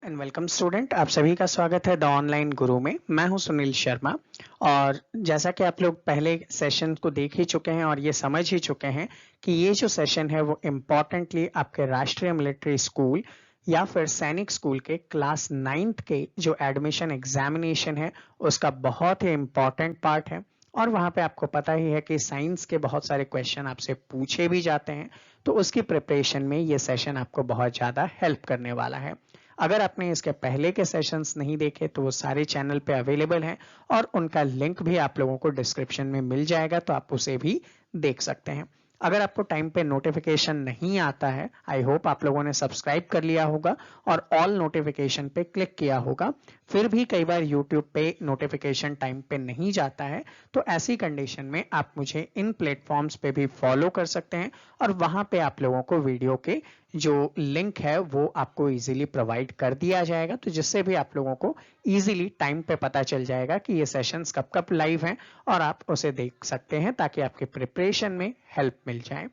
And welcome student, आप सभी का स्वागत है द ऑनलाइन गुरु में। मैं हूं सुनील शर्मा। और जैसा कि आप लोग पहले सेशन को देख ही चुके हैं और ये समझ ही चुके हैं कि ये जो सेशन है वो इम्पोर्टेंटली आपके राष्ट्रीय मिलिट्री स्कूल या फिर सैनिक स्कूल के क्लास 9th के जो एडमिशन एग्जामिनेशन है उसका बहुत ही इम्पोर्टेंट पार्ट है। और वहां पे आपको पता ही है कि साइंस के बहुत सारे क्वेश्चन आपसे पूछे भी जाते हैं, तो उसकी प्रिपरेशन में ये सेशन आपको बहुत ज़्यादा हेल्प करने वाला है। अगर आपने इसके पहले के सेशंस नहीं देखे तो वो सारे चैनल पे अवेलेबल हैं और उनका लिंक भी आप लोगों को डिस्क्रिप्शन में मिल जाएगा, तो आप उसे भी देख सकते हैं। अगर आपको टाइम पे नोटिफिकेशन नहीं आता है, आई होप आप लोगों ने सब्सक्राइब कर लिया होगा और ऑल नोटिफिकेशन पे क्लिक किया होगा, फिर भी कई बार यूट्यूब पे नोटिफिकेशन टाइम पे नहीं जाता है, तो ऐसी कंडीशन में आप मुझे इन प्लेटफॉर्म्स पे भी फॉलो कर सकते हैं और वहां पे आप लोगों को वीडियो के जो लिंक है वो आपको इजीली प्रोवाइड कर दिया जाएगा, तो जिससे भी आप लोगों को इजीली टाइम पे पता चल जाएगा कि ये सेशंस कब कब लाइव हैं और आप उसे देख सकते हैं ताकि आपके प्रिपरेशन में हेल्प मिल जाए।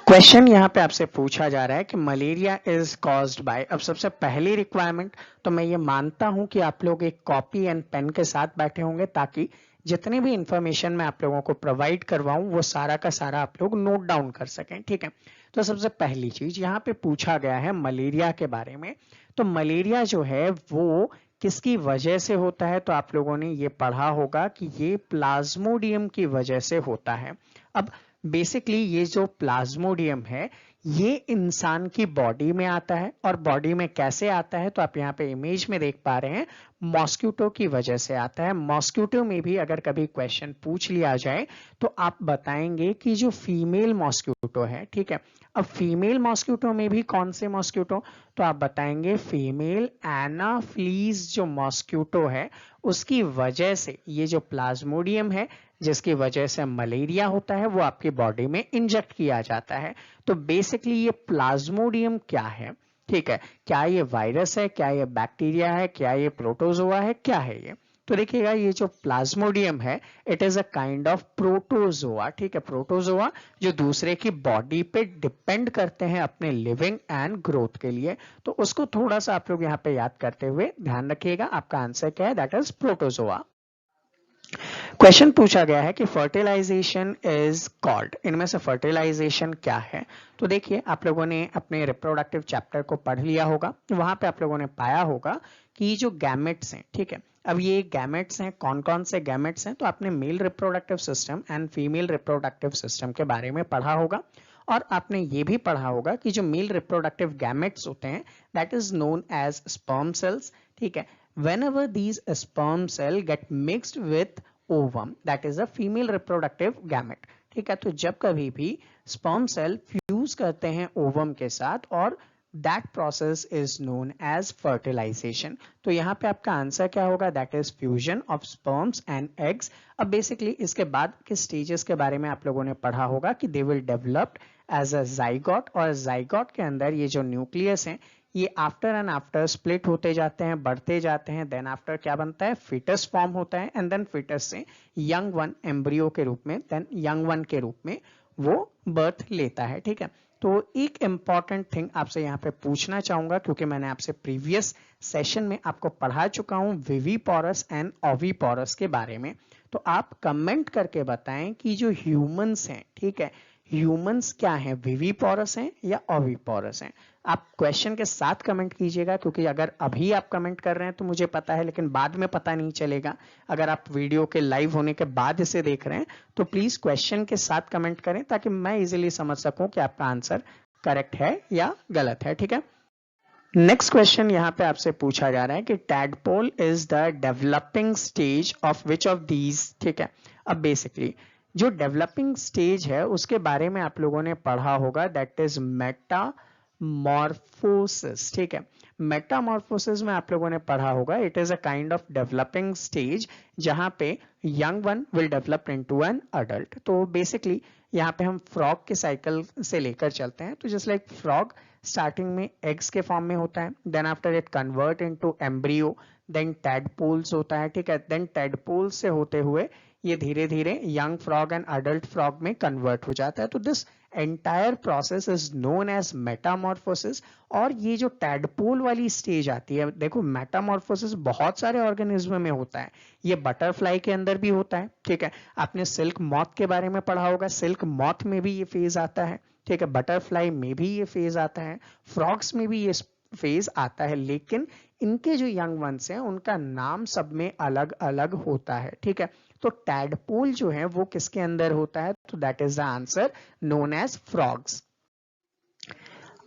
क्वेश्चन यहाँ पे आपसे पूछा जा रहा है कि मलेरिया इज कॉज्ड बाय। अब सबसे पहली रिक्वायरमेंट तो मैं ये मानता हूं कि आप लोग एक कॉपी एंड पेन के साथ बैठे होंगे ताकि जितनी भी इंफॉर्मेशन मैं आप लोगों को प्रोवाइड करवाऊं वो सारा का सारा आप लोग नोट डाउन कर सकें। ठीक है, तो सबसे पहली चीज यहाँ पे पूछा गया है मलेरिया के बारे में। तो मलेरिया जो है वो किसकी वजह से होता है, तो आप लोगों ने ये पढ़ा होगा कि ये प्लाज्मोडियम की वजह से होता है। अब बेसिकली ये जो प्लाज्मोडियम है ये इंसान की बॉडी में आता है, और बॉडी में कैसे आता है तो आप यहाँ पे इमेज में देख पा रहे हैं, मॉस्किटो की वजह से आता है। मॉस्किटो में भी अगर कभी क्वेश्चन पूछ लिया जाए तो आप बताएंगे कि जो फीमेल मॉस्किटो है, ठीक है। अब फीमेल मॉस्किटो में भी कौन से मॉस्किटो, तो आप बताएंगे फीमेल एनाफ्लीज जो मॉस्किटो है उसकी वजह से ये जो प्लाज्मोडियम है जिसकी वजह से मलेरिया होता है वो आपकी बॉडी में इंजेक्ट किया जाता है। तो बेसिकली ये प्लाज्मोडियम क्या है, ठीक है, क्या ये वायरस है, क्या ये बैक्टीरिया है, क्या ये प्रोटोजोआ है, क्या है ये। तो देखिएगा ये जो प्लाज्मोडियम है it is a kind of protozoa, ठीक है, प्रोटोजोआ जो दूसरे की बॉडी पे डिपेंड करते हैं अपने लिविंग एंड ग्रोथ के लिए। तो उसको थोड़ा सा आप लोग यहाँ पे याद करते हुए ध्यान रखिएगा, आपका आंसर क्या है, दैट इज प्रोटोजोआ। क्वेश्चन पूछा गया है कि फर्टिलाइजेशन इज कॉल्ड, इनमें से फर्टिलाइजेशन क्या है। तो देखिए आप लोगों ने अपने रिप्रोडक्टिव चैप्टर को पढ़ लिया होगा, वहां पे आप लोगों ने पाया होगा कि जो गैमेट्स हैं, ठीक है, अब ये गैमेट्स हैं, कौन कौन से गैमेट्स हैं, तो आपने male reproductive system and female reproductive system के बारे में पढ़ा होगा। और आपने ये भी पढ़ा होगा कि जो मेल रिप्रोडक्टिव गैमेट्स होते हैं that is known as sperm cells, ठीक है। whenever these sperm cell get mixed with ovum that is a female reproductive gamete, ठीक है। तो जब कभी भी sperm cell फ्यूज करते हैं ओवम के साथ और that process is known as fertilization। तो यहाँ पे आपका आंसर क्या होगा, that is fusion of sperms and eggs। अब बेसिकली इसके बाद के स्टेजेस के बारे में आप लोगों ने पढ़ा होगा कि they will develop as a zygote, और zygote के अंदर ये जो न्यूक्लियस है ये आफ्टर एंड आफ्टर स्प्लिट होते जाते हैं, बढ़ते जाते हैं, देन आफ्टर क्या बनता है, फिटस फॉर्म होता है, एंड देन फिटस से यंग वन एम्ब्रियो के रूप में, देन यंग वन के रूप में वो बर्थ लेता है, ठीक है। तो एक इंपॉर्टेंट थिंग आपसे यहाँ पे पूछना चाहूंगा, क्योंकि मैंने आपसे प्रीवियस सेशन में आपको पढ़ा चुका हूँ विवीपोरस एंड ओविपोरस के बारे में। तो आप कमेंट करके बताएं कि जो ह्यूमंस हैं, ठीक है, ह्यूमंस क्या है, विवीपोरस हैं या ओविपोरस हैं। आप क्वेश्चन के साथ कमेंट कीजिएगा, क्योंकि अगर अभी आप कमेंट कर रहे हैं तो मुझे पता है, लेकिन बाद में पता नहीं चलेगा। अगर आप वीडियो के लाइव होने के बाद इसे देख रहे हैं तो प्लीज क्वेश्चन के साथ कमेंट करें ताकि मैं इजीली समझ सकूं कि आपका आंसर करेक्ट है या गलत है, ठीक है। नेक्स्ट क्वेश्चन यहाँ पे आपसे पूछा जा रहा है कि tadpole is the developing stage of which of these, ठीक है। अब बेसिकली जो डेवलपिंग स्टेज है उसके बारे में आप लोगों ने पढ़ा होगा, दैट इज मेटामॉर्फोसिस, ठीक है। मेटामॉर्फोसिस में आप लोगों ने पढ़ा होगा it is a kind of developing stage जहां पे young one will develop into an adult. तो बेसिकली यहाँ पे हम फ्रॉग के साइकिल से लेकर चलते हैं, तो जस्ट लाइक फ्रॉग स्टार्टिंग में एग्स के फॉर्म में होता है, then after it convert into embryo, then tadpoles होता है, ठीक है, देन टैडपोल्स से होते हुए ये धीरे धीरे young frog and adult frog में कन्वर्ट हो जाता है। तो this entire process is known as metamorphosis. और ये जो टैडपोल वाली स्टेज आती है, देखो मेटामॉर्फोसिस बहुत सारे ऑर्गेनिज्म में होता है, ये बटरफ्लाई के अंदर भी होता है, ठीक है। आपने सिल्क मॉथ के बारे में पढ़ा होगा, सिल्क मॉथ में भी ये फेज आता है, ठीक है। बटरफ्लाई में भी ये फेज आता है, फ्रॉग्स में भी ये फेज आता है, लेकिन इनके जो यंग वंस हैं उनका नाम सब में अलग अलग होता है, ठीक है। तो टैडपोल जो है वो किसके अंदर होता है, तो that is the answer, known as frogs.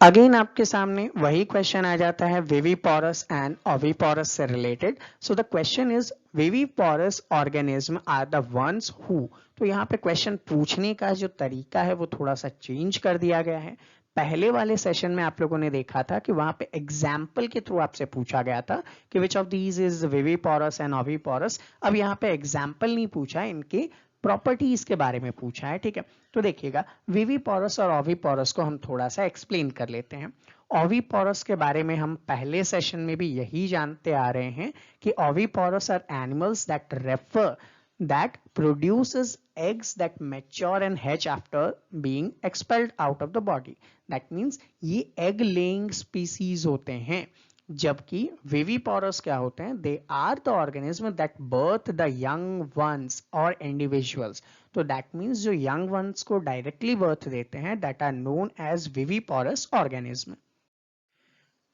Again आपके सामने वही क्वेश्चन आ जाता है विविपोरस एंड ओविपोरस से related. So the question is viviparous organism are the ones who. तो यहाँ पे क्वेश्चन पूछने का जो तरीका है वो थोड़ा सा चेंज कर दिया गया है। पहले वाले सेशन में आप लोगों ने देखा था कि वहां पे एग्जाम्पल के थ्रू आपसे पूछा गया था कि which of these is viviparous and oviparous. अब यहाँ पे एग्जाम्पल नहीं पूछा, इनके प्रॉपर्टीज के बारे में पूछा है, ठीक है। तो देखिएगा विविपोरस और ओविपोरस को हम थोड़ा सा एक्सप्लेन कर लेते हैं। ओविपोरस के बारे में हम पहले सेशन में भी यही जानते आ रहे हैं कि oviparous are animals that refer that produces eggs that mature and hatch after being expelled out of the body. That means ये egg laying species होते हैं, जबकि विविपोरस क्या होते हैं, they are the organism that birth the young ones और individuals. तो that means जो यंग वंस को डायरेक्टली बर्थ देते हैं that are known as viviparous organism.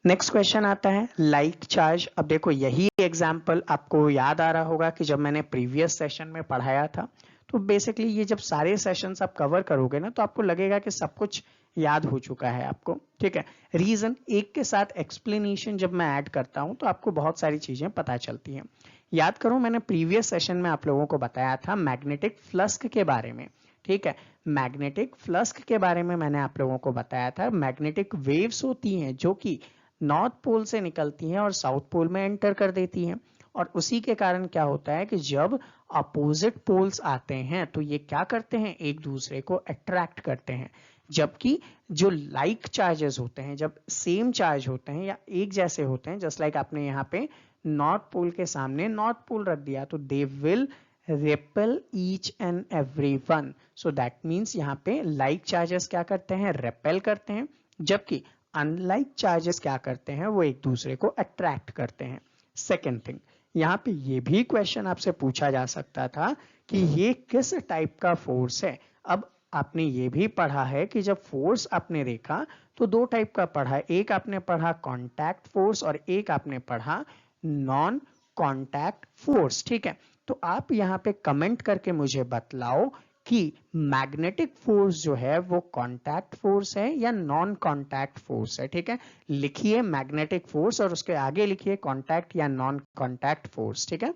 Next question आता है लाइक चार्ज। अब देखो यही एग्जाम्पल आपको याद आ रहा होगा कि जब मैंने प्रीवियस सेशन में पढ़ाया था। तो बेसिकली ये जब सारे सेशंस आप कवर करोगे ना तो आपको लगेगा कि सब कुछ याद हो चुका है आपको, ठीक है। रीजन एक के साथ एक्सप्लेनेशन जब मैं ऐड करता हूं तो आपको बहुत सारी चीजें पता चलती हैं। याद करो मैंने प्रीवियस सेशन में आप लोगों को बताया था मैग्नेटिक फ्लक्स के बारे में, ठीक है। मैग्नेटिक फ्लक्स के बारे में मैंने आप लोगों को बताया था मैग्नेटिक वेव्स होती हैं जो कि नॉर्थ पोल से निकलती हैं और साउथ पोल में एंटर कर देती हैं। और उसी के कारण क्या होता है कि जब अपोजिट पोल्स आते हैं तो ये क्या करते हैं, एक दूसरे को अट्रैक्ट करते हैं। जबकि जो लाइक चार्जेस होते हैं, जब सेम चार्ज होते हैं या एक जैसे होते हैं, जस्ट लाइक आपने यहाँ पे नॉर्थ पोल के सामने नॉर्थ पोल रख दिया तो they will repel each and every one. So that means यहाँ पे लाइक चार्जेस क्या करते हैं, रेपेल करते हैं, जबकि अनलाइक चार्जेस क्या करते हैं, वो एक दूसरे को अट्रैक्ट करते हैं। सेकेंड थिंग, यहाँ पे ये भी क्वेश्चन आपसे पूछा जा सकता था कि ये किस टाइप का फोर्स है। अब आपने ये भी पढ़ा है कि जब फोर्स आपने देखा तो दो टाइप का पढ़ा, एक आपने पढ़ा कॉन्टैक्ट फोर्स और एक आपने पढ़ा नॉन कॉन्टैक्ट फोर्स, ठीक है। तो आप यहाँ पे कमेंट करके मुझे बतलाओ कि मैग्नेटिक फोर्स जो है वो कॉन्टैक्ट फोर्स है या नॉन कॉन्टैक्ट फोर्स है, ठीक है। लिखिए मैग्नेटिक फोर्स और उसके आगे लिखिए कॉन्टैक्ट या नॉन कॉन्टैक्ट फोर्स, ठीक है।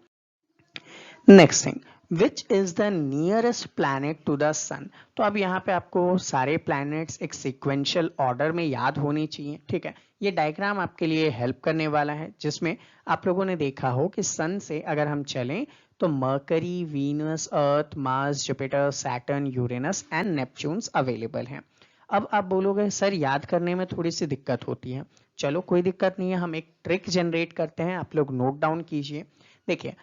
Next thing, which is the nearest planet to the sun. तो अब यहाँ पे आपको सारे प्लैनेट्स एक सिक्वेंशियल ऑर्डर में याद होने चाहिए, ठीक है। ये डायग्राम आपके लिए हेल्प करने वाला है जिसमें आप लोगों ने देखा हो कि सन से अगर हम चलें तो Mercury, Venus, Earth, Mars, Jupiter, Saturn, Uranus and Neptunes available हैं। अब आप बोलोगे सर याद करने में थोड़ी सी दिक्कत होती है। चलो कोई दिक्कत नहीं है, हम एक ट्रिक जनरेट करते हैं, आप लोग नोट डाउन कीजिए। देखिए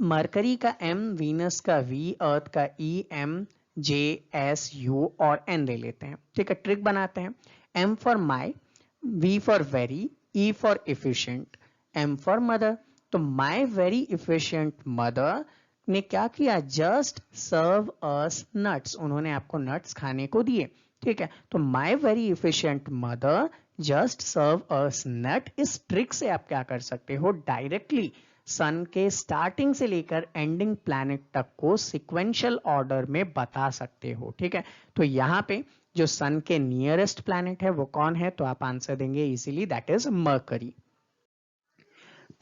मरकरी का M, वीनस का V, अर्थ का E, M, J, S, U और N ले लेते हैं, ठीक है। ट्रिक बनाते हैं, M for my, V for very, E for efficient, M for mother. तो माई वेरी इफिशिएंट मदर ने क्या किया, जस्ट सर्व अस नट्स, उन्होंने आपको नट्स खाने को दिए, ठीक है। तो my very efficient mother just serve us nut. इस ट्रिक से आप क्या कर सकते हो, डायरेक्टली सन के स्टार्टिंग से लेकर एंडिंग प्लैनेट तक को सिक्वेंशियल ऑर्डर में बता सकते हो, ठीक है। तो यहाँ पे जो सन के नियरेस्ट प्लैनेट है वो कौन है, तो आप आंसर देंगे इजीली, दैट इज मर्करी।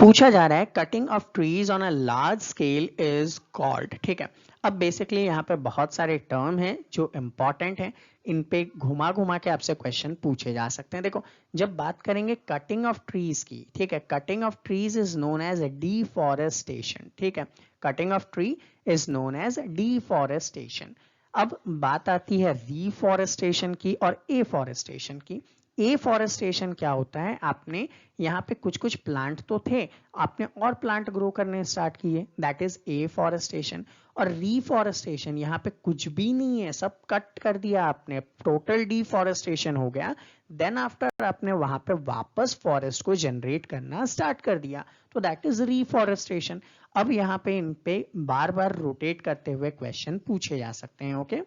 पूछा जा रहा है cutting of trees on a large scale is called, ठीक है। अब बेसिकली यहाँ पे बहुत सारे टर्म हैं जो इंपॉर्टेंट हैं, इन पे घुमा घुमा के आपसे क्वेश्चन पूछे जा सकते हैं। देखो जब बात करेंगे कटिंग ऑफ ट्रीज की, ठीक है, cutting of trees is known as deforestation, ठीक है। Cutting of tree is known as deforestation. अब बात आती है रीफॉरेस्टेशन की और एफॉरेस्टेशन की। एफॉरेस्टेशन क्या होता है, आपने यहाँ पे कुछ कुछ प्लांट तो थे, आपने और प्लांट ग्रो करने स्टार्ट किए, दैट इज एफॉरेस्टेशन। और रीफॉरेस्टेशन, यहाँ पे कुछ भी नहीं है, सब कट कर दिया आपने, टोटल डिफॉरेस्टेशन हो गया। देन आफ्टर आपने वहां पे वापस फॉरेस्ट को जनरेट करना स्टार्ट कर दिया, तो दैट इज रीफॉरेस्टेशन। अब यहाँ पे इन पे बार बार रोटेट करते हुए क्वेश्चन पूछे जा सकते हैं। ओके,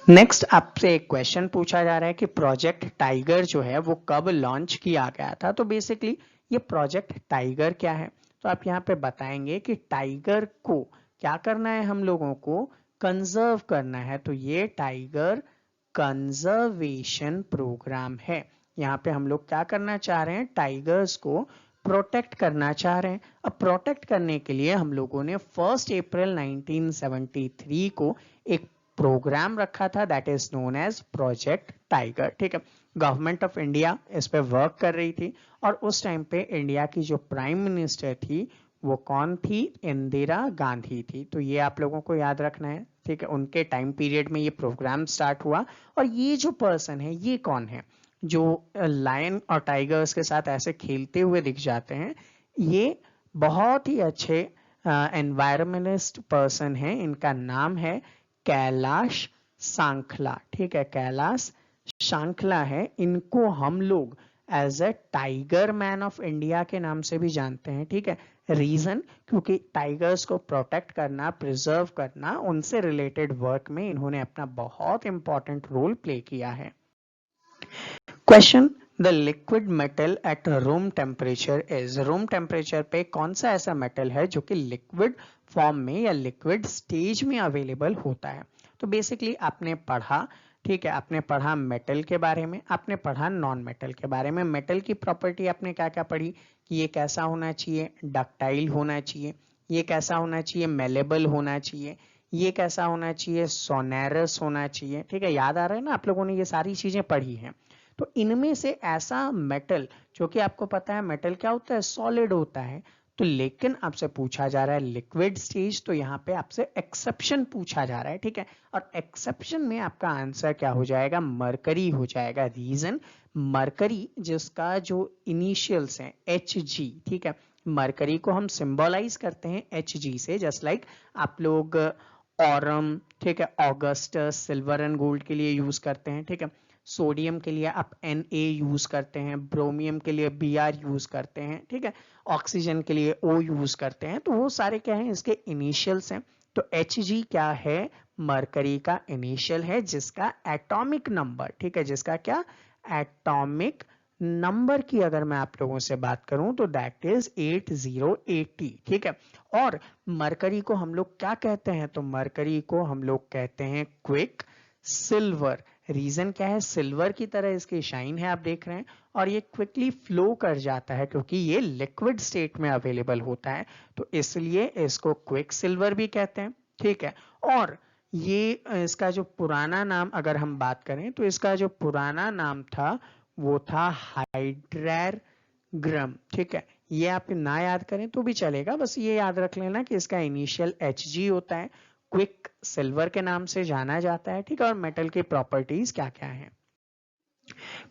नेक्स्ट आपसे एक क्वेश्चन पूछा जा रहा है कि प्रोजेक्ट टाइगर जो है वो कब लॉन्च किया गया था। तो बेसिकली ये प्रोजेक्ट टाइगर क्या है, तो आप यहाँ पे बताएंगे कि टाइगर को क्या करना है, हम लोगों को कंजर्व करना है। तो ये टाइगर कंजर्वेशन प्रोग्राम है। यहाँ पे हम लोग क्या करना चाह रहे हैं, टाइगर्स को प्रोटेक्ट करना चाह रहे हैं। अब प्रोटेक्ट करने के लिए हम लोगों ने 1 अप्रैल 1973 को एक प्रोग्राम रखा था, that is known as project tiger. ठीक है, गवर्नमेंट ऑफ इंडिया इस पे वर्क कर रही थी, और उस टाइम पे इंडिया की जो प्राइम मिनिस्टर थी वो कौन थी, इंदिरा गांधी थी। तो ये आप लोगों को याद रखना है। ठीक है, उनके टाइम पीरियड में ये प्रोग्राम स्टार्ट हुआ। और ये जो पर्सन है ये कौन है, जो लायन और टाइगर्स के साथ ऐसे खेलते हुए दिख जाते हैं, ये बहुत ही अच्छे एनवायरमेंटलिस्ट पर्सन है। इनका नाम है कैलाश सांखला। ठीक है, कैलाश सांखला है। इनको हम लोग as a tiger man of India के नाम से भी जानते हैं। ठीक है, रीजन क्योंकि टाइगर्स को प्रोटेक्ट करना, प्रिजर्व करना, उनसे रिलेटेड वर्क में इन्होंने अपना बहुत इंपॉर्टेंट रोल प्ले किया है। Question, the liquid metal at room temperature is, room temperature पे कौन सा ऐसा मेटल है जो कि लिक्विड फॉर्म में या लिक्विड स्टेज में अवेलेबल होता है। तो बेसिकली आपने पढ़ा, ठीक है, आपने पढ़ा मेटल के बारे में, आपने पढ़ा नॉन मेटल के बारे में। मेटल की प्रॉपर्टी आपने क्या क्या पढ़ी, कि ये कैसा होना चाहिए, डक्टाइल होना चाहिए, ये कैसा होना चाहिए, मेलेबल होना चाहिए, ये कैसा होना चाहिए, सोनेरस होना चाहिए। ठीक है, याद आ रहा है ना, आप लोगों ने ये सारी चीजें पढ़ी हैं। तो इनमें से ऐसा मेटल, जो कि आपको पता है मेटल क्या होता है, सॉलिड होता है, तो लेकिन आपसे पूछा जा रहा है लिक्विड स्टेज, तो यहाँ पे आपसे एक्सेप्शन पूछा जा रहा है। ठीक है, और एक्सेप्शन में आपका आंसर क्या हो जाएगा, मरकरी हो जाएगा। रीजन, मरकरी जिसका जो इनिशियल्स हैं Hg, ठीक है, मरकरी को हम सिंबलाइज करते हैं Hg से, जस्ट लाइक आप लोग ऑरम, ठीक है, ऑगस्टस, सिल्वर एंड गोल्ड के लिए यूज करते हैं। ठीक है, सोडियम के लिए आप Na यूज करते हैं, ब्रोमियम के लिए Br यूज करते हैं। ठीक है, ऑक्सीजन के लिए O यूज करते हैं। तो वो सारे क्या हैं, इसके इनिशियल्स हैं। तो Hg क्या है, मरकरी का इनिशियल है, जिसका एटॉमिक नंबर, ठीक है, जिसका क्या एटॉमिक नंबर की अगर मैं आप लोगों से बात करूं तो दैट इज 8080। ठीक है, और मरकरी को हम लोग क्या कहते हैं, तो मरकरी को हम लोग कहते हैं क्विक सिल्वर। रीजन क्या है, सिल्वर की तरह इसकी शाइन है, आप देख रहे हैं, और ये क्विकली फ्लो कर जाता है क्योंकि ये लिक्विड स्टेट में अवेलेबल होता है, तो इसलिए इसको क्विक सिल्वर भी कहते हैं। ठीक है, और ये इसका जो पुराना नाम अगर हम बात करें तो इसका जो पुराना नाम था वो था हाइड्रैरग्रम। ठीक है, ये आप ना याद करें तो भी चलेगा, बस ये याद रख लेना कि इसका इनिशियल Hg होता है, क्विक सिल्वर के नाम से जाना जाता है। ठीक है, और मेटल की प्रॉपर्टीज क्या क्या है।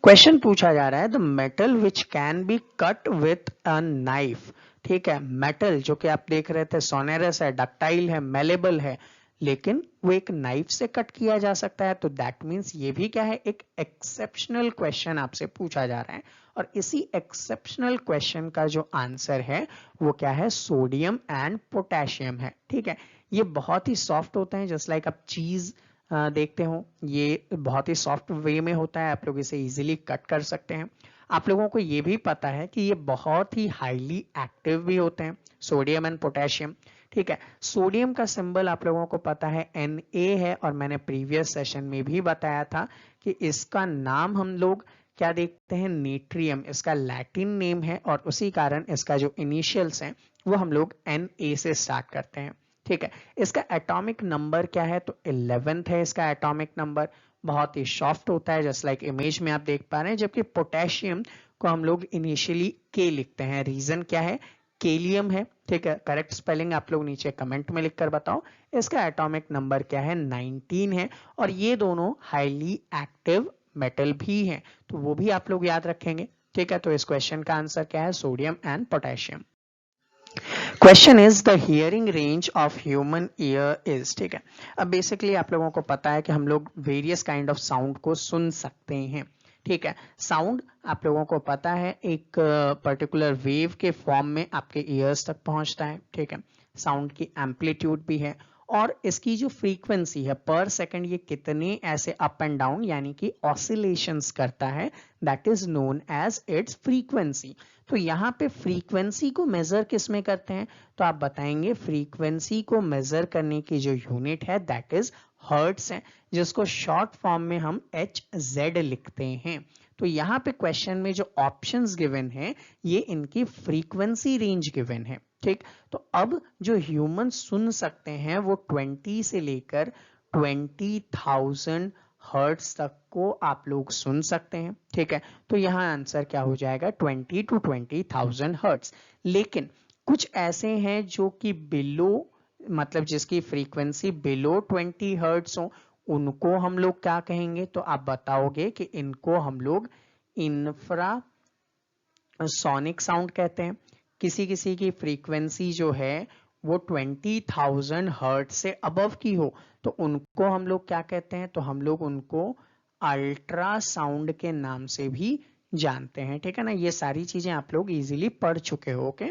क्वेश्चन पूछा जा रहा है, the metal which can be cut with a knife. ठीक है, मेटल जो कि आप देख रहे थे सोनेरस है, डक्टाइल है, मेलेबल है, लेकिन वो एक नाइफ से कट किया जा सकता है। तो दैट मींस ये भी क्या है, एक एक्सेप्शनल क्वेश्चन आपसे पूछा जा रहा है, और इसी एक्सेप्शनल क्वेश्चन का जो आंसर है वो क्या है, सोडियम एंड पोटेशियम है। ठीक है, ये बहुत ही सॉफ्ट होते हैं, जस्ट लाइक आप चीज देखते हो, ये बहुत ही सॉफ्ट वे में होता है, आप लोग इसे इजीली कट कर सकते हैं। आप लोगों को ये भी पता है कि ये बहुत ही हाईली एक्टिव भी होते हैं, सोडियम एंड पोटेशियम। ठीक है, सोडियम का सिंबल आप लोगों को पता है Na है, और मैंने प्रीवियस सेशन में भी बताया था कि इसका नाम हम लोग क्या देखते हैं, नेट्रियम, इसका लैटिन नेम है, और उसी कारण इसका जो इनिशियल्स हैं वो हम लोग Na से स्टार्ट करते हैं। ठीक है, इसका एटॉमिक नंबर क्या है, तो 11th है इसका एटॉमिक नंबर, बहुत ही सॉफ्ट होता है, जस्ट लाइक इमेज में आप देख पा रहे हैं। जबकि पोटेशियम को हम लोग इनिशियली के लिखते हैं, रीजन क्या है, केलियम है। ठीक है, करेक्ट स्पेलिंग आप लोग नीचे कमेंट में लिखकर बताओ। इसका एटॉमिक नंबर क्या है, 19 है, और ये दोनों हाईली एक्टिव मेटल भी हैं, तो वो भी आप लोग याद रखेंगे। ठीक है, तो इस क्वेश्चन का आंसर क्या है? Sodium and potassium. Question is the hearing range of human ear is. ठीक है, अब बेसिकली आप लोगों को पता है कि हम लोग वेरियस काइंड ऑफ साउंड को सुन सकते हैं। ठीक है, साउंड आप लोगों को पता है एक पर्टिकुलर वेव के फॉर्म में आपके ईयर्स तक पहुंचता है। ठीक है, साउंड की एम्पलीट्यूड भी है और इसकी जो फ्रीक्वेंसी है पर सेकंड ये कितने ऐसे अप एंड डाउन यानी कि ऑसिलेशंस करता है, that is known as its frequency. तो यहाँ पे फ्रीक्वेंसी को मेजर किस में करते हैं? तो आप बताएंगे फ्रीक्वेंसी को मेजर करने की जो यूनिट है दैट इज हर्ट्स है, जिसको शॉर्ट फॉर्म में हम HZ लिखते हैं। तो यहाँ पे क्वेश्चन में जो ऑप्शंस गिवन है ये इनकी फ्रीक्वेंसी रेंज गिवन है। ठीक, तो अब जो ह्यूमन सुन सकते हैं वो 20 से लेकर 20,000 हर्ट्स तक को आप लोग सुन सकते हैं। ठीक है, तो यहाँ आंसर क्या हो जाएगा? 20 to 20,000 हर्ट्स। लेकिन कुछ ऐसे हैं जो कि बिलो, मतलब जिसकी फ्रीक्वेंसी बिलो 20 हर्ट्स हो, उनको हम लोग क्या कहेंगे? तो आप बताओगे कि इनको हम लोग इंफ्रा सोनिक साउंड कहते हैं। किसी किसी की फ्रीक्वेंसी जो है वो 20,000 हर्ट्ज से अबव की हो तो उनको हम लोग क्या कहते हैं? तो हम लोग उनको अल्ट्रासाउंड के नाम से भी जानते हैं। ठीक है ना, ये सारी चीजें आप लोग इजीली पढ़ चुके हो। Okay,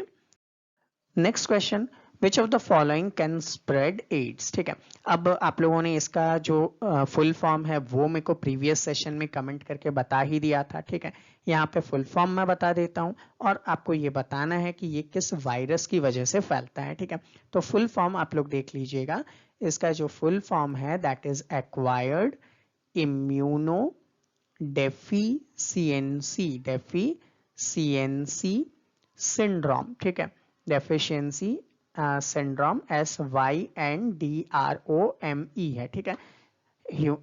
next question, which of the following can spread AIDS. ठीक है, अब आप लोगों ने इसका जो फुल फॉर्म है वो मेरे को प्रीवियस सेशन में कमेंट करके बता ही दिया था। ठीक है, यहाँ पे फुल फॉर्म मैं बता देता हूँ और आपको ये बताना है कि ये किस वायरस की वजह से फैलता है। ठीक है, तो फुल फॉर्म आप लोग देख लीजिएगा। इसका जो फुल फॉर्म है that is acquired immuno deficiency syndrome. ठीक है, डेफिशिएंसी सिंड्रोम SYNDROME है। ठीक है,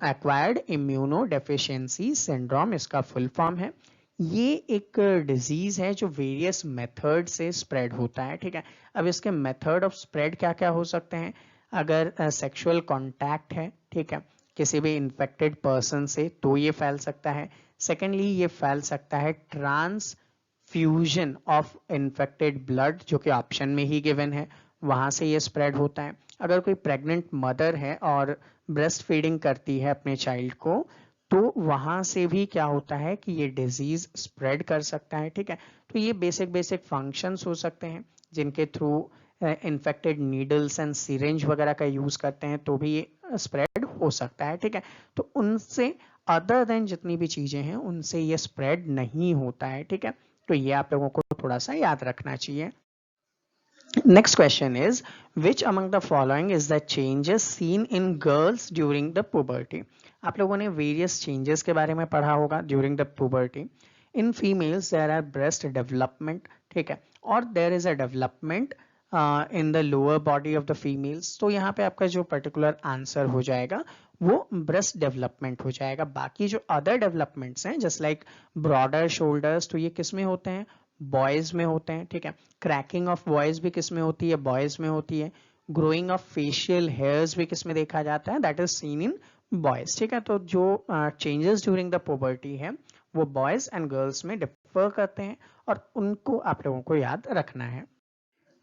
एक्वायर्ड इम्यूनो डेफिशिएंसी सिंड्रोम इसका फुल फॉर्म है। ये एक डिजीज है जो वेरियस मेथड से स्प्रेड होता है। ठीक है, अब इसके मेथड ऑफ स्प्रेड क्या क्या हो सकते हैं? अगर सेक्सुअल कांटेक्ट है, ठीक है, किसी भी इन्फेक्टेड पर्सन से, तो ये फैल सकता है। सेकेंडली ये फैल सकता है ट्रांसफ्यूजन ऑफ इन्फेक्टेड ब्लड, जो कि ऑप्शन में ही गिवन है, वहां से ये स्प्रेड होता है। अगर कोई प्रेग्नेंट मदर है और ब्रेस्ट फीडिंग करती है अपने चाइल्ड को, तो वहां से भी क्या होता है कि ये डिजीज स्प्रेड कर सकता है। ठीक है, तो ये बेसिक बेसिक फंक्शंस हो सकते हैं जिनके through infected needles and syringe वगैरह का यूज करते हैं तो भी ये स्प्रेड हो सकता है। ठीक है, तो उनसे अदर देन जितनी भी चीजें हैं उनसे ये स्प्रेड नहीं होता है। ठीक है, तो ये आप लोगों को थोड़ा सा याद रखना चाहिए। Next question is, which among the following is the changes seen in girls during the puberty? आप लोगों ने various changes के बारे में पढ़ा होगा during the puberty. In females there are breast development, ठीक है, और there is a development in the lower body of the females. तो यहाँ पे आपका जो particular answer हो जाएगा वो breast development हो जाएगा। बाकी जो other developments हैं just like broader shoulders, तो ये किस में होते हैं? बॉयज में होते हैं। ठीक है, क्रैकिंग ऑफ वॉइस भी किस में होती है? बॉयज में होती है। ग्रोइंग ऑफ फेशियल हेयर्स भी किस में देखा जाता है? That is seen in boys. ठीक है, तो जो चेंजेस ड्यूरिंग द पुबर्टी है वो बॉयज एंड गर्ल्स में डिफर करते हैं और उनको आप लोगों को याद रखना है।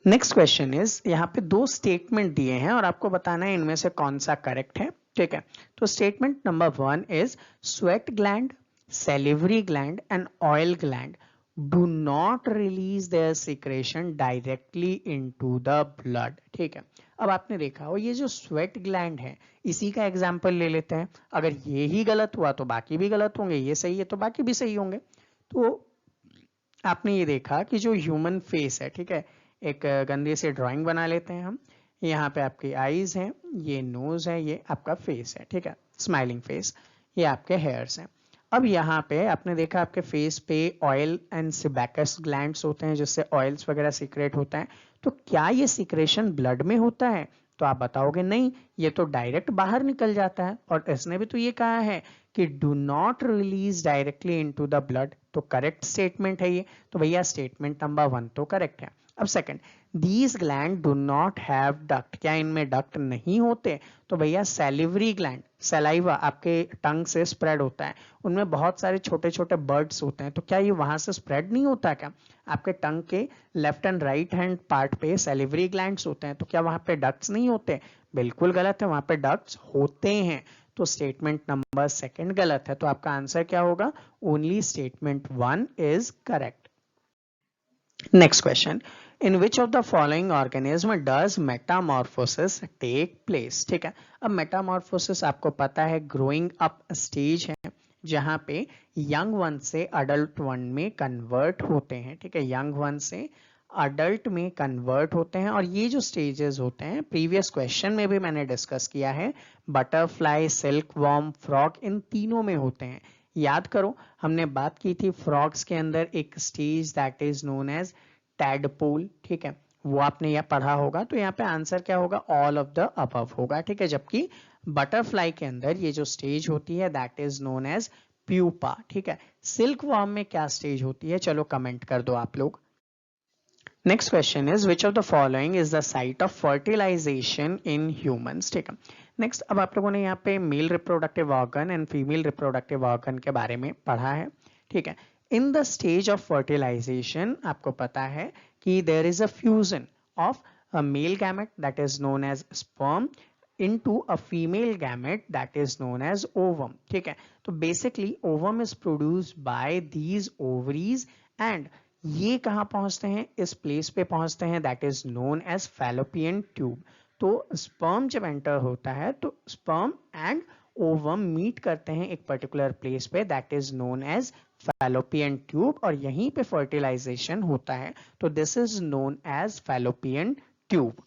नेक्स्ट क्वेश्चन इज, यहाँ पे दो स्टेटमेंट दिए हैं और आपको बताना है इनमें से कौन सा करेक्ट है। ठीक है, तो statement number 1 is sweat gland, salivary gland and oil gland do not release their secretion directly into the blood। ठीक है, अब आपने देखा हो ये जो स्वेट ग्लैंड है इसी का एग्जांपल ले लेते हैं। अगर ये ही गलत हुआ तो बाकी भी गलत होंगे, ये सही है तो बाकी भी सही होंगे। तो आपने ये देखा कि जो ह्यूमन फेस है, ठीक है, एक गंदे से ड्राइंग बना लेते हैं हम। यहाँ पे आपकी आईज हैं, ये नोज है, ये आपका फेस है। ठीक है, स्माइलिंग फेस, ये आपके हेयर्स हैं। अब यहाँ पे आपने देखा आपके फेस पे ऑयल एंड सिबैकस ग्लैंड्स होते हैं जिससे ऑयल्स वगैरह सीक्रेट होता है। तो क्या ये सीक्रेशन ब्लड में होता है? तो आप बताओगे नहीं, ये तो डायरेक्ट बाहर निकल जाता है और इसने भी तो ये कहा है कि do not release directly into the blood, तो करेक्ट स्टेटमेंट है ये। तो भैया स्टेटमेंट नंबर 1 तो करेक्ट है। अब second, these gland do not have duct, क्या इनमें डक्ट नहीं होते? तो भैया सैलिवरी ग्लैंड, सलाइवा आपके टंग से स्प्रेड होता है, उनमें बहुत सारे छोटे छोटे बर्ड्स होते हैं, तो क्या ये वहां से स्प्रेड नहीं होता क्या? आपके टंग के left and right hand part पे सैलिवरी ग्लैंड्स होते हैं, तो क्या वहां पे डक्ट्स नहीं होते? बिल्कुल गलत है, वहां पे डक्ट्स होते हैं। तो स्टेटमेंट नंबर सेकंड गलत है, तो आपका आंसर क्या होगा? Only statement 1 is correct. Next question, in which of the following organism does metamorphosis take place? ठीक है, अब मेटामॉर्फोसिस आपको पता है ग्रोइंग अप स्टेज है, जहां पे यंग वन से अडल्ट वन में कन्वर्ट होते हैं। ठीक है, यंग वन से अडल्ट में कन्वर्ट होते हैं, और ये जो स्टेजेस होते हैं प्रीवियस क्वेश्चन में भी मैंने डिस्कस किया है, बटरफ्लाई, सिल्क वॉर्म, फ्रॉग, इन तीनों में होते हैं। याद करो, हमने बात की थी फ्रॉग्स के अंदर एक stage that is known as tadpole. ठीक है, वो आपने यह पढ़ा होगा, तो यहाँ पे आंसर क्या होगा? ऑल ऑफ द अबव होगा। ठीक है, जबकि बटरफ्लाई के अंदर ये जो स्टेज होती है that is known as pupa. ठीक है, सिल्क वॉर्म में क्या स्टेज होती है? चलो कमेंट कर दो आप लोग। Next question is which of the following is the site of fertilization in humans? ठीक है, नेक्स्ट अब आप लोगों ने यहाँ पे male reproductive organ and female reproductive organ के बारे में पढ़ा है। ठीक है, in the stage of fertilization आपको पता है कि there is a fusion of a male gamete that is known as sperm into a female gamete that is known as ovum. ठीक है, तो basically ovum is produced by these ovaries and ये कहाँ पहुंचते हैं? इस प्लेस पे पहुंचते हैं that is known as fallopian tube. तो स्पर्म जब एंटर होता है तो स्पर्म एंड ओवम मीट करते हैं एक पर्टिकुलर प्लेस पे that is known as fallopian tube, और यहीं पे फर्टिलाइजेशन होता है, तो this is known as fallopian tube.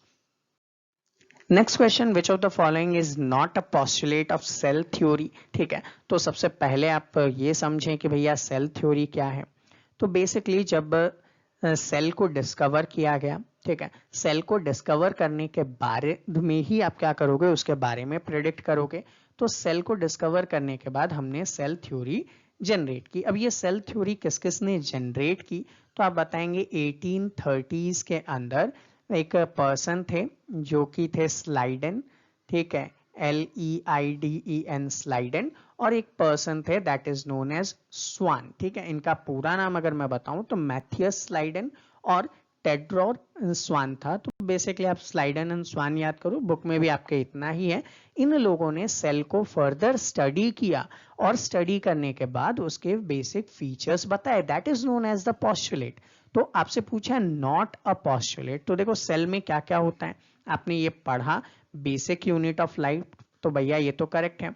Next question, which of the following is not a postulate of cell theory? ठीक है, तो सबसे पहले आप ये समझें कि भैया सेल थ्योरी क्या है। तो बेसिकली जब सेल को डिस्कवर किया गया, ठीक है, सेल को डिस्कवर करने के बारे में ही आप क्या करोगे? उसके बारे में प्रेडिक्ट करोगे। तो सेल को डिस्कवर करने के बाद हमने सेल थ्योरी जनरेट की। अब ये सेल थ्योरी किस किस ने जनरेट की? तो आप बताएंगे 1830s के अंदर एक पर्सन थे जो कि थे स्लाइडन। ठीक है, LEIDEN स्लाइडन, और एक पर्सन थे दैट इज नोन एज स्वान। ठीक है, इनका पूरा नाम अगर मैं बताऊं तो मैथियस स्लाइडन और टेड्रोर स्वान था। तो बेसिकली आप स्लाइडन एंड स्वान याद करो, बुक में भी आपके इतना ही है। इन लोगों ने सेल को फर्दर स्टडी किया, और स्टडी करने के बाद उसके बेसिक फीचर्स बताए, that is known as the postulate. तो आपसे पूछा नॉट अ पोस्टुलेट, तो देखो सेल में क्या क्या होता है आपने ये पढ़ा, बेसिक यूनिट ऑफ लाइफ, तो भैया ये तो करेक्ट है।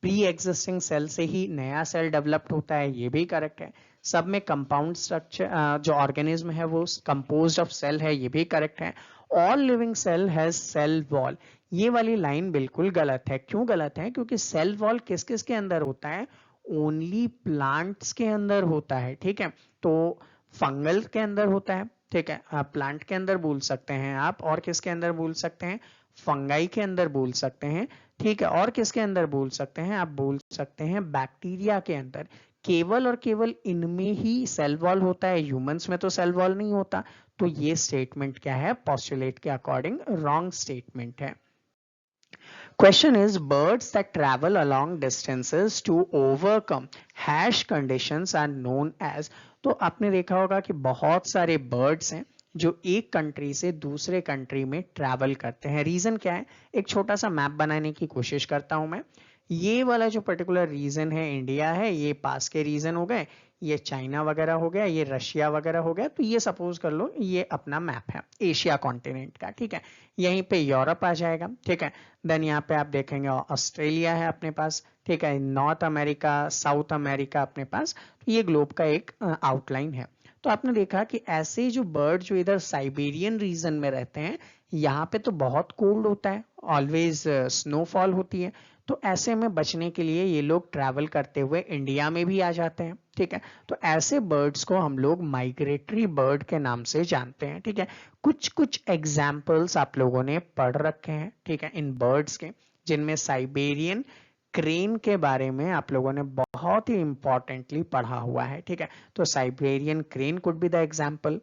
प्री एग्जिस्टिंग सेल से ही नया सेल डेवलप्ड होता है, ये भी करेक्ट है। सब में कंपाउंड स्ट्रक्चर जो ऑर्गेनिज्म है वो कंपोज्ड ऑफ सेल है, ये भी करेक्ट है। All living cell has cell wall, ये वाली लाइन बिल्कुल गलत है। क्यों गलत है? क्योंकि सेल वॉल किस किस के अंदर होता है? ओनली प्लांट्स के अंदर होता है। ठीक है, तो फंगल के अंदर होता है। ठीक है, प्लांट के अंदर बोल सकते हैं आप, और किसके अंदर बोल सकते हैं? फंगाई के अंदर बोल सकते हैं। ठीक है, और किसके अंदर बोल सकते हैं? आप बोल सकते हैं बैक्टीरिया के अंदर। केवल और केवल इनमें ही सेल वॉल होता है, ह्यूमंस में तो सेल वॉल नहीं होता। तो ये स्टेटमेंट क्या है? पोस्टुलेट के अकॉर्डिंग रॉन्ग स्टेटमेंट है। Question is, birds that travel along distances to overcome harsh conditions are known as। तो आपने देखा होगा कि बहुत सारे birds हैं जो एक कंट्री से दूसरे कंट्री में ट्रैवल करते हैं। रीजन क्या है? एक छोटा सा मैप बनाने की कोशिश करता हूं मैं। ये वाला जो पर्टिकुलर रीजन है इंडिया है, ये पास के रीजन हो गए, ये चाइना वगैरह हो गया, ये रशिया वगैरह हो गया। तो ये सपोज कर लो ये अपना मैप है एशिया कॉन्टिनेंट का। ठीक है, यहीं पे यूरोप आ जाएगा। ठीक है, देन यहाँ पे आप देखेंगे ऑस्ट्रेलिया है अपने पास। ठीक है, नॉर्थ अमेरिका, साउथ अमेरिका अपने पास। तो ये ग्लोब का एक आउटलाइन है। तो आपने देखा कि ऐसे जो बर्ड जो इधर साइबेरियन रीजन में रहते हैं, यहाँ पे तो बहुत कोल्ड होता है, ऑलवेज स्नोफॉल होती है। तो ऐसे में बचने के लिए ये लोग ट्रैवल करते हुए इंडिया में भी आ जाते हैं। ठीक है, तो ऐसे बर्ड्स को हम लोग माइग्रेटरी बर्ड के नाम से जानते हैं। ठीक है, कुछ कुछ एग्जाम्पल्स आप लोगों ने पढ़ रखे हैं, ठीक है, इन बर्ड्स के, जिनमें साइबेरियन क्रेन के बारे में आप लोगों ने बहुत ही इंपॉर्टेंटली पढ़ा हुआ है। ठीक है, तो Siberian crane could be the example.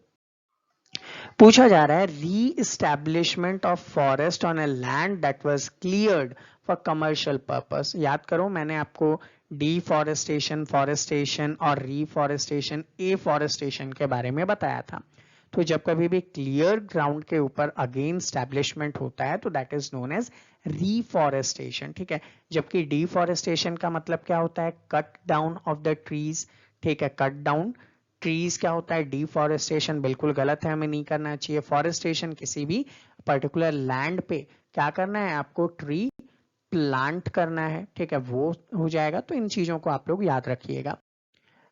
पूछा जा रहा है री establishment of forest on a land that was cleared for commercial purpose. याद करो मैंने आपको डिफॉरेस्टेशन, फॉरेस्टेशन और रीफॉरेस्टेशन, एफॉरेस्टेशन के बारे में बताया था। तो जब कभी भी क्लियर ग्राउंड के ऊपर अगेन स्टैब्लिशमेंट होता है तो that is known as reforestation, ठीक है। जबकि डिफॉरेस्टेशन का मतलब क्या होता है, cut down of the trees, ठीक है। कट डाउन ट्रीज क्या होता है, डिफॉरेस्टेशन बिल्कुल गलत है, हमें नहीं करना चाहिए। फॉरेस्टेशन किसी भी पर्टिकुलर लैंड पे क्या करना है, आपको ट्री प्लांट करना है, ठीक है, वो हो जाएगा। तो इन चीजों को आप लोग याद रखिएगा।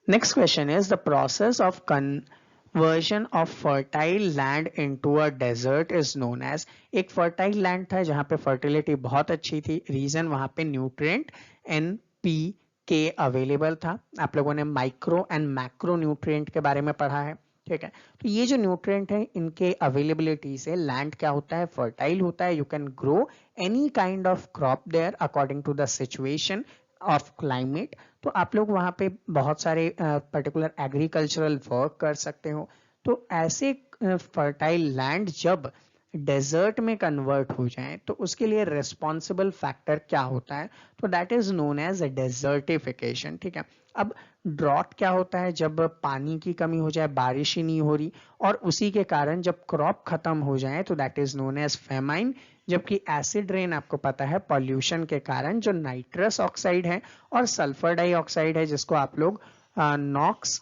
Next question is the process of conversion of fertile land into a desert is known as. एक फर्टाइल लैंड था जहां पे फर्टिलिटी बहुत अच्छी थी, रीजन वहां पे न्यूट्रिएंट NP के अवेलेबल था। आप लोगों ने माइक्रो एंड मैक्रो न्यूट्रिएंट के बारे में पढ़ा है, ठीक है। तो ये जो न्यूट्रिएंट है इनके अवेलेबिलिटी से लैंड क्या होता है, फर्टाइल होता है। You can grow any kind of crop there according to the situation of climate. तो आप लोग वहां पे बहुत सारे पर्टिकुलर एग्रीकल्चरल वर्क कर सकते हो। तो ऐसे फर्टाइल लैंड जब डेजर्ट में कन्वर्ट हो जाए तो उसके लिए रिस्पॉन्सिबल फैक्टर क्या होता है, तो that is known as desertification, ठीक है। अब ड्रॉट क्या होता है, जब पानी की कमी हो जाए, बारिश ही नहीं हो रही और उसी के कारण जब क्रॉप खत्म हो जाए तो that is known as famine. जबकि एसिड रेन आपको पता है पॉल्यूशन के कारण जो नाइट्रस ऑक्साइड है और सल्फर डाइऑक्साइड है, जिसको आप लोग नॉक्स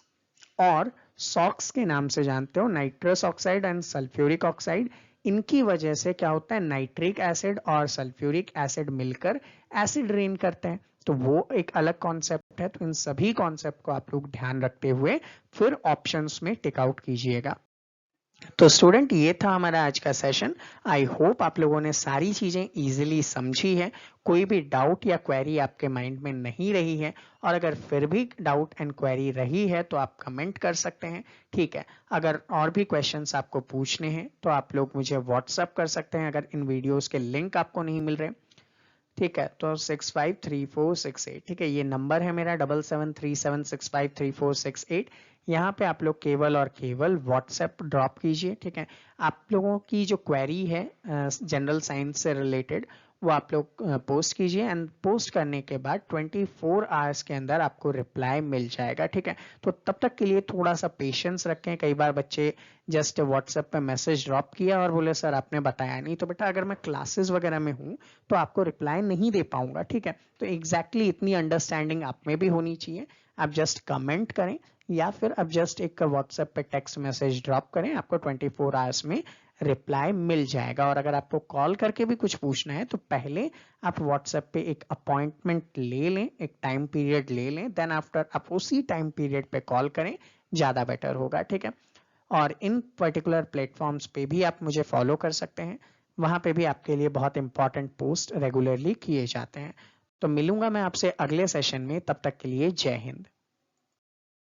और सॉक्स के नाम से जानते हो, nitrous oxide and sulphuric oxide, इनकी वजह से क्या होता है, नाइट्रिक एसिड और सल्फ्यूरिक एसिड मिलकर एसिड रेन करते हैं। तो वो एक अलग कॉन्सेप्ट है। तो इन सभी कॉन्सेप्ट को आप लोग ध्यान रखते हुए फिर ऑप्शंस में टिक आउट कीजिएगा। तो स्टूडेंट ये था हमारा आज का सेशन। आई होप आप लोगों ने सारी चीजें इजीली समझी है, कोई भी डाउट या क्वेरी आपके माइंड में नहीं रही है। और अगर फिर भी डाउट एंड क्वेरी रही है तो आप कमेंट कर सकते हैं, ठीक है। अगर और भी क्वेश्चंस आपको पूछने हैं तो आप लोग मुझे व्हाट्सअप कर सकते हैं अगर इन वीडियोस के लिंक आपको नहीं मिल रहे, ठीक है। तो 653468, ठीक है, ये नंबर है मेरा 7737653468। यहाँ पे आप लोग केवल और केवल व्हाट्सएप ड्रॉप कीजिए, ठीक है। आप लोगों की जो क्वेरी है जनरल साइंस से रिलेटेड वो आप लोग पोस्ट कीजिए एंड पोस्ट करने के बाद 24 आवर्स के अंदर आपको रिप्लाई मिल जाएगा, ठीक है। तो तब तक के लिए थोड़ा सा पेशेंस रखें। कई बार बच्चे जस्ट व्हाट्सएप पे मैसेज ड्रॉप किया और बोले सर आपने बताया नहीं, तो बेटा अगर मैं क्लासेस वगैरह में हूँ तो आपको रिप्लाई नहीं दे पाऊंगा, ठीक है। तो एग्जैक्टली इतनी अंडरस्टैंडिंग आप में भी होनी चाहिए। आप जस्ट कमेंट करें या फिर आप जस्ट एक व्हाट्सएप पे टेक्स्ट मैसेज ड्रॉप करें, आपको 24 आवर्स में रिप्लाई मिल जाएगा। और अगर आपको कॉल करके भी कुछ पूछना है तो पहले आप व्हाट्सएप पे एक अपॉइंटमेंट ले लें, एक टाइम पीरियड ले लें, देन आफ्टर आप उसी टाइम पीरियड पे कॉल करें, ज़्यादा बेटर होगा, ठीक है। और इन पर्टिकुलर प्लेटफॉर्म्स पे भी आप मुझे फॉलो कर सकते हैं, वहां पे भी आपके लिए बहुत इंपॉर्टेंट पोस्ट रेगुलरली किए जाते हैं। तो मिलूंगा मैं आपसे अगले सेशन में, तब तक के लिए जय हिंद।